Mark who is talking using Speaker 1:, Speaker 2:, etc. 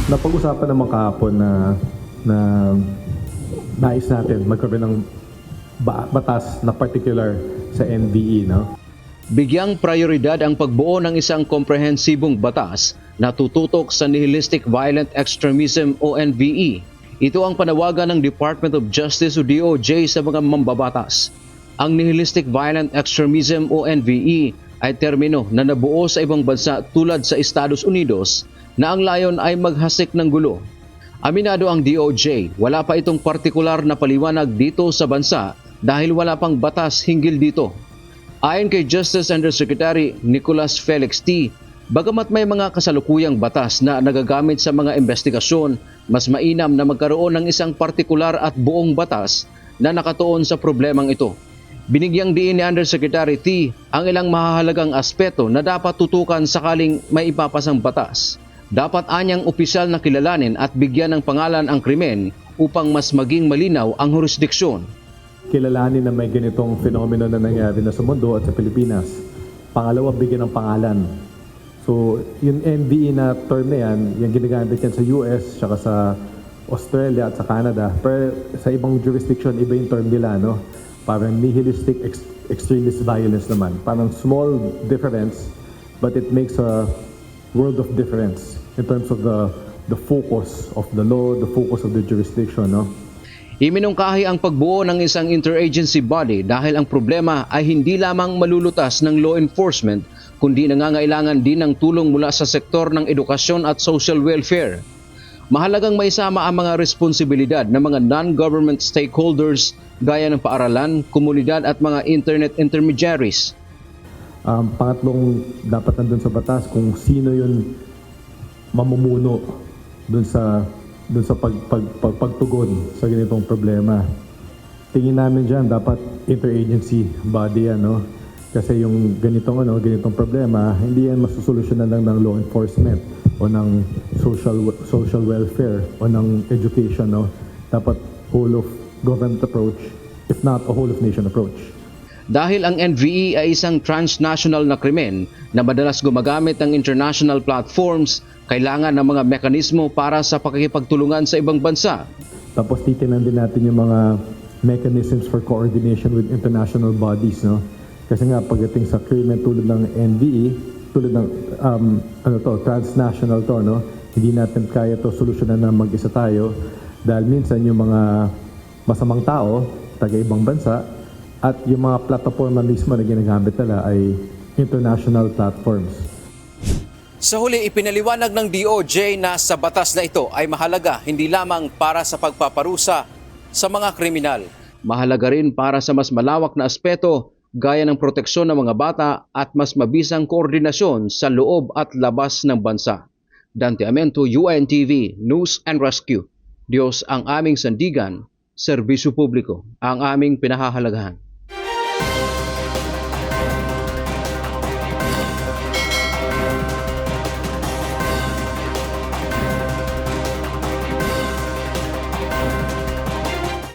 Speaker 1: Napag-usapan naman kahapon na nais natin magkaroon ng batas na particular sa NBE, no?
Speaker 2: Bigyang prioridad ang pagbuo ng isang komprehensibong batas na tututok sa Nihilistic Violent Extremism o NVE. Ito ang panawagan ng Department of Justice o DOJ sa mga mambabatas. Ang Nihilistic Violent Extremism o NVE ay termino na nabuo sa ibang bansa tulad sa Estados Unidos na ang layon ay maghasik ng gulo. Aminado ang DOJ, wala pa itong partikular na paliwanag dito sa bansa dahil wala pang batas hinggil dito. Ayon kay Justice Undersecretary Nicholas Felix T., bagamat may mga kasalukuyang batas na nagagamit sa mga investigasyon, mas mainam na magkaroon ng isang partikular at buong batas na nakatuon sa problemang ito. Binigyang diin ni Undersecretary T. ang ilang mahahalagang aspeto na dapat tutukan sakaling may ipapasang batas. Dapat anyang opisyal na kilalanin at bigyan ng pangalan ang krimen upang mas maging malinaw ang jurisdiksyon.
Speaker 1: Kilalanin na may ganitong fenomeno na nangyari na sa mundo at sa Pilipinas. Pangalawa, bigyan ng pangalan. So, yung NBE na term na yan, yung ginagamit yan sa US, saka sa Australia at sa Canada. Pero sa ibang jurisdiction, iba yung term nila, no? Parang nihilistic extremist violence naman. Parang small difference, but it makes a world of difference in terms of the focus of the law, the focus of the jurisdiction, no?
Speaker 2: Iminungkahi ang pagbuo ng isang interagency body dahil ang problema ay hindi lamang malulutas ng law enforcement kundi nangangailangan din ng tulong mula sa sektor ng edukasyon at social welfare. Mahalagang maisama ang mga responsibilidad ng mga non-government stakeholders gaya ng paaralan, komunidad at mga internet intermediaries.
Speaker 1: Pangatlong, dapat nandun sa batas kung sino yun mamumuno dun sa pagtugon sa ganitong problema. Tingin namin dyan, dapat interagency body yan, no? Kasi yung ganitong problema, hindi yan masusolusyonan lang ng law enforcement o ng social welfare o ng education, no? Dapat whole of government approach, if not a whole of nation approach.
Speaker 2: Dahil ang NVE ay isang transnational na krimen na madalas gumagamit ng international platforms, kailangan ng mga mekanismo para sa pakikipagtulungan sa ibang bansa.
Speaker 1: Tapos titingnan din natin yung mga mechanisms for coordination with international bodies, no? Kasi nga pagdating sa krimen tulad ng NVE, tulad ng transnational to, no? Hindi natin kaya to solusyonan na mag-isa tayo dahil minsan yung mga masamang tao, taga-ibang bansa, at yung mga plataforma mismo na ginagamit nila ay international platforms.
Speaker 2: Sa huli, ipinaliwanag ng DOJ na sa batas na ito ay mahalaga hindi lamang para sa pagpaparusa sa mga kriminal. Mahalaga rin para sa mas malawak na aspeto gaya ng proteksyon ng mga bata at mas mabisang koordinasyon sa loob at labas ng bansa. Dante Amento, UNTV, News and Rescue. Diyos ang aming sandigan, serbisyo publiko ang aming pinahahalagahan.